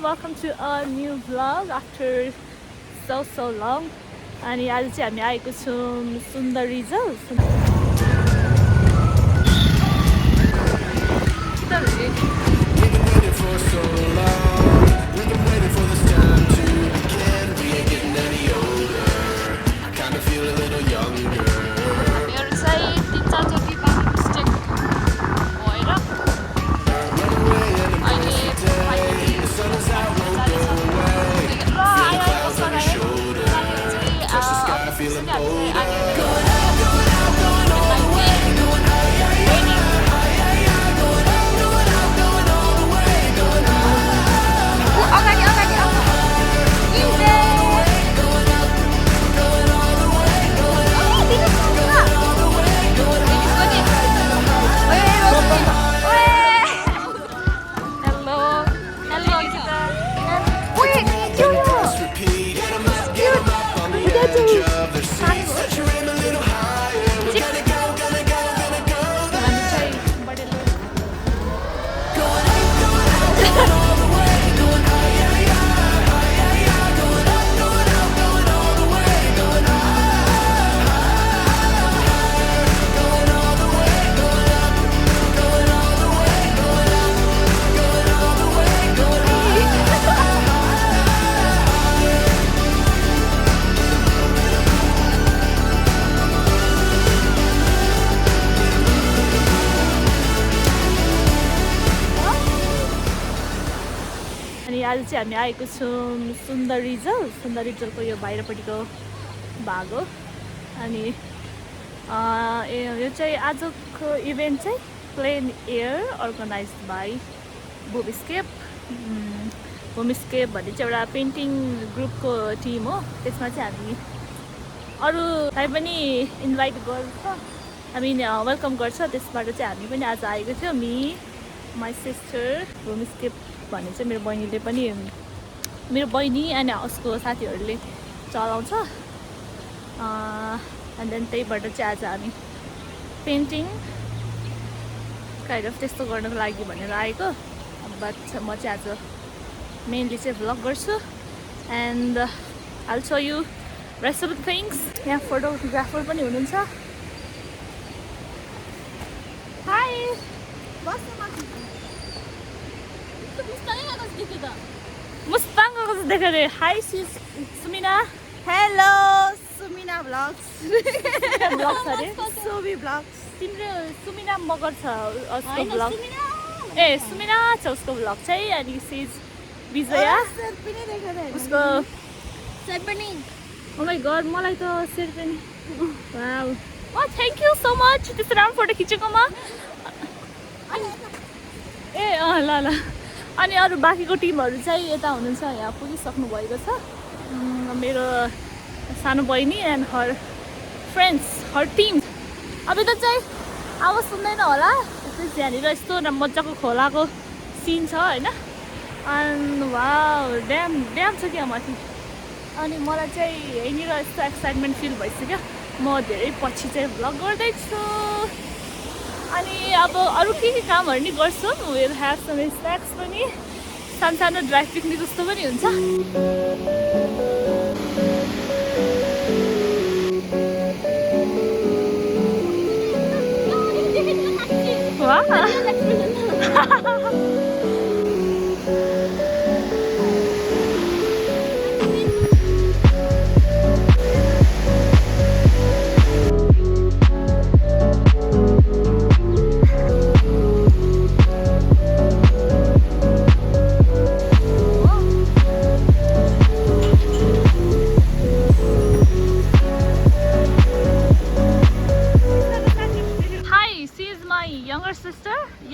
welcome to a new vlog after so long. अनि आज चाहिँ हामी आएको छौँ सुन्दर रिजर्भ. आज चाहिँ हामी आएको छौँ सुन्दर रिजर्भको यो बाहिरपट्टिको भाग हो. अनि यो चाहिँ आजको इभेन्ट चाहिँ प्लेन एयर अर्गनाइज्ड बाई भूमिस्केप भन्ने चाहिँ एउटा पेन्टिङ ग्रुपको टिम हो. त्यसमा चाहिँ हामी अरूलाई पनि इन्भाइट गर्छ, हामी वेलकम गर्छ. त्यसबाट चाहिँ हामी पनि आज आएको थियौँ. मी माई सिस्टर भूमिस्केप भन्ने चाहिँ मेरो बहिनीले पनि, मेरो बहिनी अनि उसको साथीहरूले चलाउँछ. एन्ड देन त्यहीबाट चाहिँ आज हामी पेन्टिङ काइन्ड अफ त्यस्तो गर्नको लागि भनेर आएको. बट म चाहिँ आज मेनली चाहिँ भ्लग गर्छु. And I'll show you rest of the things. यहाँ फोटोग्राफर पनि हुनुहुन्छ. हाई मुस्ताङ गएको जस्तो देख्यो अरे. Hi Sumina. Hello Sumina vlogs. Vlogs अरे सोभी ब्लग्स. तिम्रो सुमिना मगर छ उसको ब्लग. ए सुमिना छ उसको ब्लग चाहिँ. अनि सिज विजया उसको पनि. ओ माई गड, मलाई त सेयर पनि. Wow, thank you so much त्यस्तो राम्रो फोटो खिचेकोमा. ए ल ल. अनि अरू बाँकीको टिमहरू चाहिँ यता हुनुहुन्छ, यहाँ पुगिसक्नु भएको छ. मेरो सानो बहिनी and her friends, her team. अब त चाहिँ आवाज सुन्दैन होला. यहाँनिर यस्तो मजाको खोलाको सिन छ होइन. एन्ड वाउ, ड्याम छ क्या माथि. अनि मलाई चाहिँ यहीँनिर यस्तो एक्साइटमेन्ट फिल भइसक्यो. म धेरै पछि चाहिँ भ्लग गर्दैछु. अनि अब अरू के कामहरू नि गर्छु. विल ह्याभ सम स्न्याक्स पनि, सानो ड्राई पिकनिक जस्तो पनि हुन्छ.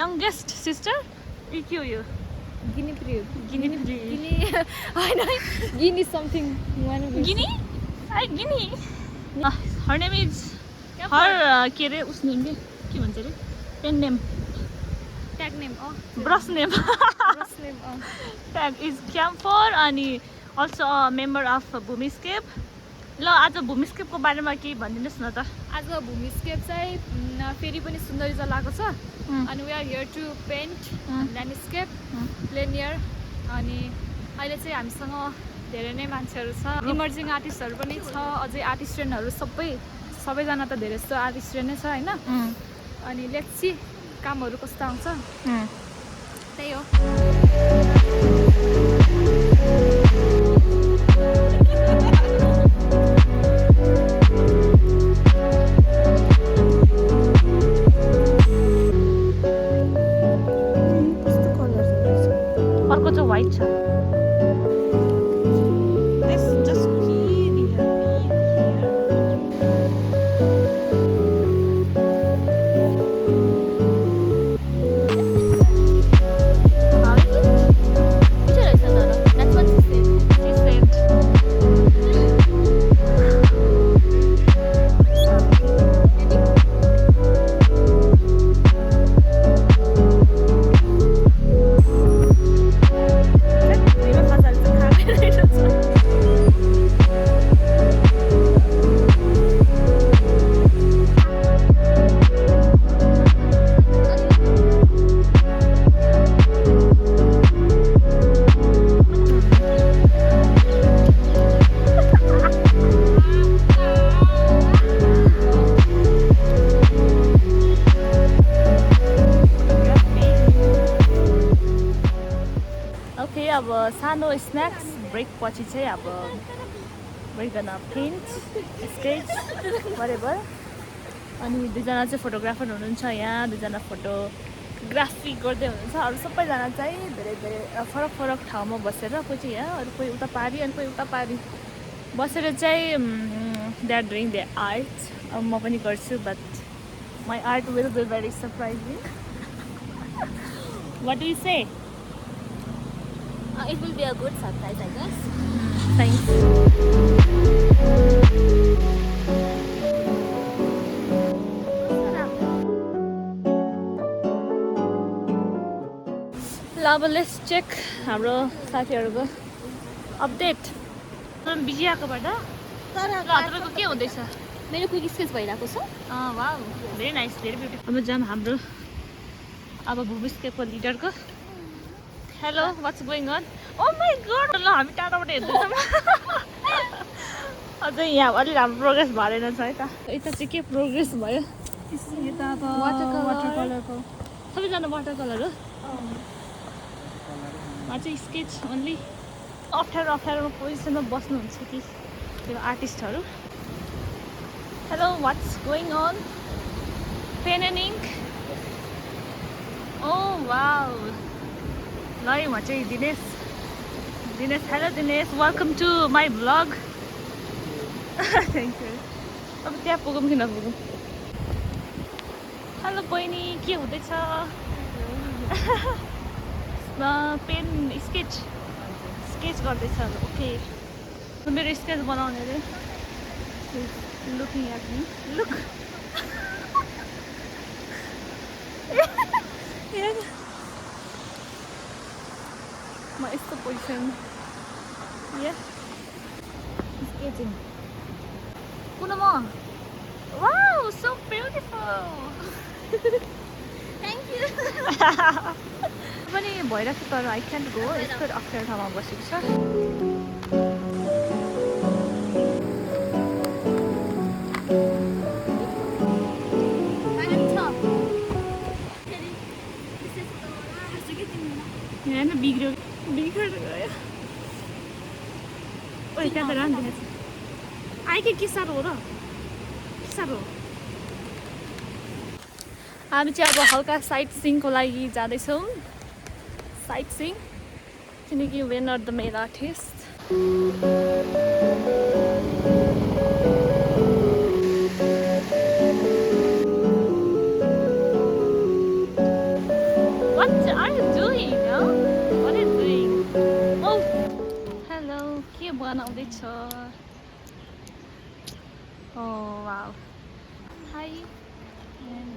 youngest sister. के हो यो? गिनी प्रिय. Guinea something. Guinea? Guinea. Her name is her के अरे उस नेम के भन्छ अरे pen name tag name brush name tag is camphor. अनि also a member of Bhoomiscape. ल आज भूमिस्केपको बारेमा केही भनिदिनुहोस् न त. आज भूमिस्केप चाहिँ फेरि पनि सुन्दरीजा लागेको छ. अनि we are here to paint landscape, plein air. अनि अहिले चाहिँ हामीसँग धेरै नै मान्छेहरू छ, इमर्जिङ आर्टिस्टहरू पनि छ, अझै आर्टिस्टेन्टहरू सबैजना त धेरै जस्तो आर्टिस्टेन्ट नै छ होइन। अनि लेट्स सी कामहरू कस्तो आउँछ, त्यही हो। अर्को चाहिँ व्हाइट छ। अब सानो स्न्याक्स ब्रेक पछि चाहिँ अब we're gonna paint, sketch, whatever. अनि दुईजना चाहिँ फोटोग्राफर हुनुहुन्छ यहाँ, दुईजना फोटोग्राफी गर्दै हुनुहुन्छ। अरू सबैजना चाहिँ धेरै फरक फरक ठाउँमा बसेर, कोही चाहिँ यहाँ, अरू कोही उता पारी, अनि कोही उता पारी बसेर चाहिँ they are doing their art. अब म पनि गर्छु, but my art will be very surprising. What do you say? It will be a good surprise, I guess. Thanks. ल अब लेट्स चेक हाम्रो साथीहरूको अपडेट। बिजी आएकोबाट तपाईँको के हुँदैछ? मेरो क्विक स्केच भइरहेको छ। Wow, very nice, very beautiful. अब जाम हाम्रो अब भूमिस्केपको लिडरको। Hello, what's going on? Oh my god, ल हामी टाढाबाट हेर्दैछौँ। अझै यहाँ अलि राम्रो प्रोग्रेस भएन छ है त। यता चाहिँ के प्रोग्रेस भयो? यता अब वाटर कलरको सबैजना वाटर कलर हो। चाहिँ स्केच ओन्ली। अप्ठ्यारो पोजिसनमा बस्नुहुन्छ कि त्यो आर्टिस्टहरू। Hello, what's going on? Pen and ink? Oh wow, ल म चाहिँ Dinesh. Hello Dinesh, welcome to my vlog. Thank you. अब त्यहाँ पुगौँ कि नपुगौँ? हेलो बहिनी, के हुँदैछ? पेन स्केच गर्दैछ। ओके, मेरो स्केच बनाउने रे। Looking at me, look. म यस्तो पोजिसन स्केचिङ कुन म? Wow, so beautiful. Thank you. पनि भइरहेको तर आई क्यान्ट गो। यस्तो अप्ठ्यारो ठाउँमा बसेको छ। होइन बिग्रेर गयो। ओ त्यहाँ त राम देखाएको छ। आइके के साह्रो हो र? के साह्रो हो? हामी चाहिँ अब हल्का साइट सिइङको लागि जाँदैछौँ। साइट सिइङ, किनकि when are the main artist. What are you doing? What are you doing? Oh, hello. के बनाउँदैछ? Oh wow. Hi.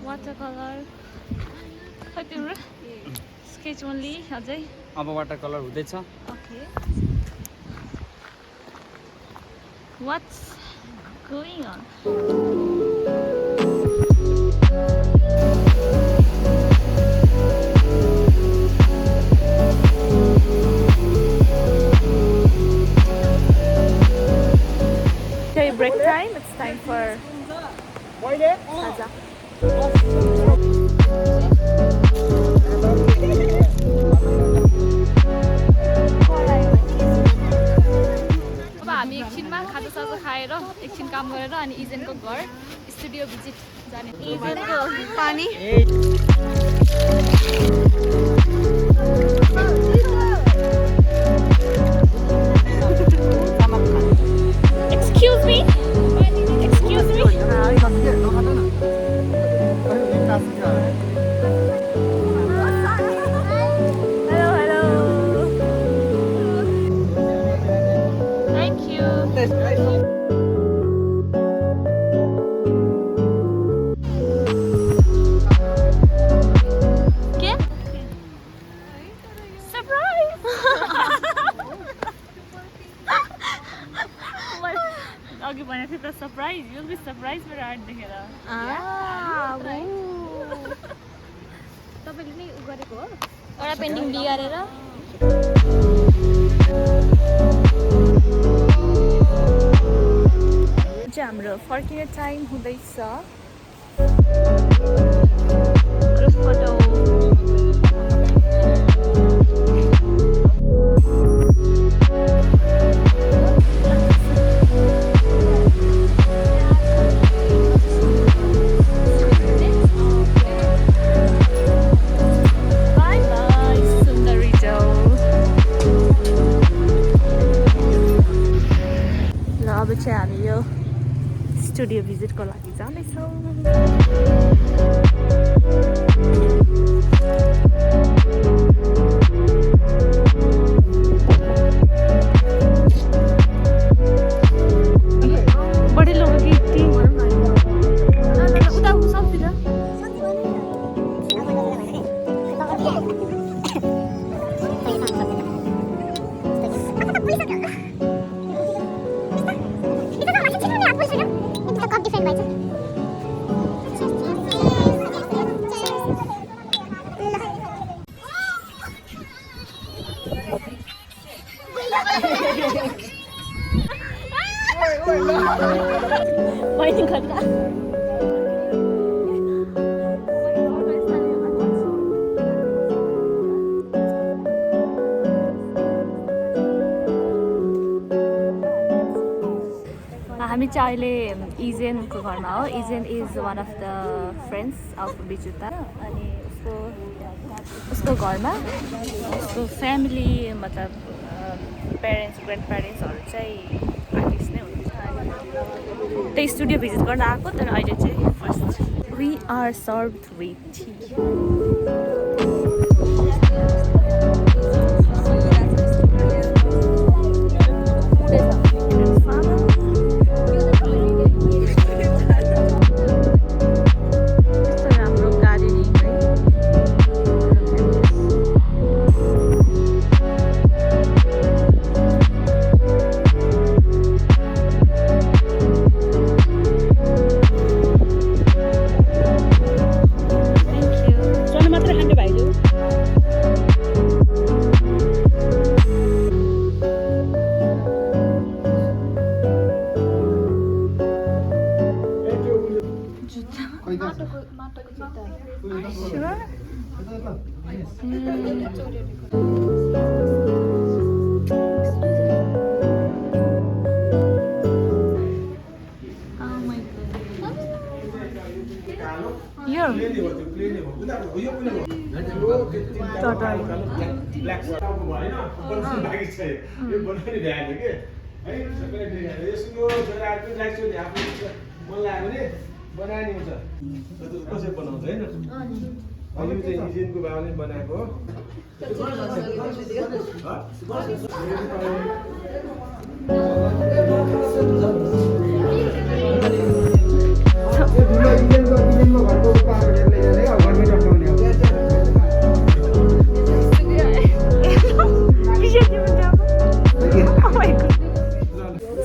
Watercolor. खै तिम्रो? Sketch only अझै? अब वाटर कलर हुँदैछ। Okay. What's going on? अनि इजेनको घर स्टुडियो भिजिट जाने इजेनको पानी Excuse me. Excuse me. Hello, hello. Thank you. Get surprise. अघि भनेको थिएँ त सरप्राइज विल बी सरप्राइज मेरो आर्ट देखेर तपाईँले नै उ गरेको हो एउटा पेन्टिङ बिगारेर चाहिँ हाम्रो फर्किने टाइम हुँदैछ अब चाहिँ हामी यो स्टुडियो भिजिटको लागि जाँदैछौँ बढी लोग गीत उता सक्दिन Waiting ka na. हामी चाहिँ अहिले इजेनको घरमा हो Ijen is one of the friends of Bijuta अनि उसको घरमा उसको फ्यामिली मतलब पेरेन्ट्स ग्रान्ड पेरेन्ट्सहरू चाहिँ आर्टिस्ट नै हुनुहुन्छ त्यही स्टुडियो भिजिट गर्न आएको तर अहिले चाहिँ first we are served with tea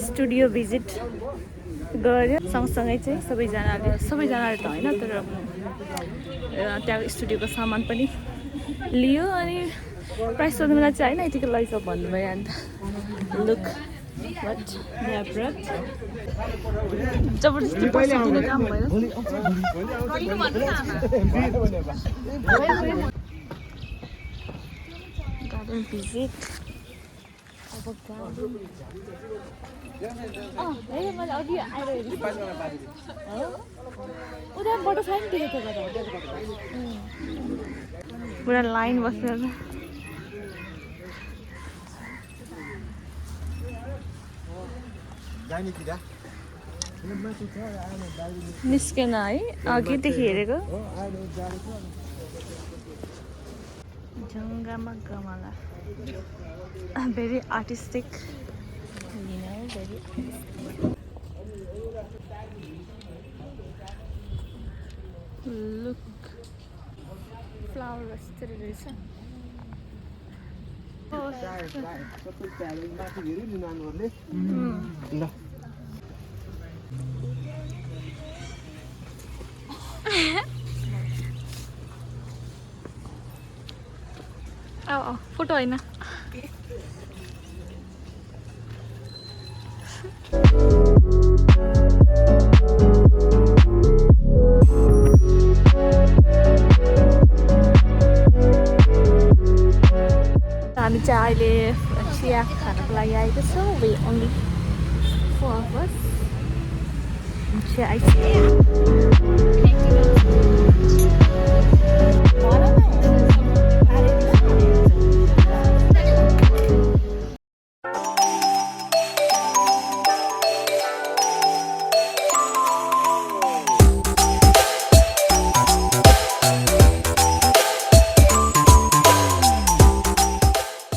studio visit गऱ्यो सँगसँगै चाहिँ सबैजनाले त होइन तर त्यहाँ स्टुडियोको सामान पनि लियो अनि प्राइस सोध्नु बेला चाहिँ होइन यतिको लैजाऊ भन्नुभयो अन्त लुक वाट जबरजस्ती बसिदिने काम भयो गार्डन भिजिट अब मैले अघि आइरहेको उनीहरूबाट छैन देखेको पुरा लाइन बसेर निस्केन है अघिदेखि हेरेको जङ्गामा गमला very artistic very look flower यस्तरी रहेछ फोटो होइन हामी चाहिँ अहिले चिया खानको लागि आएको छौँ वी ओन्ली 4 of us चिया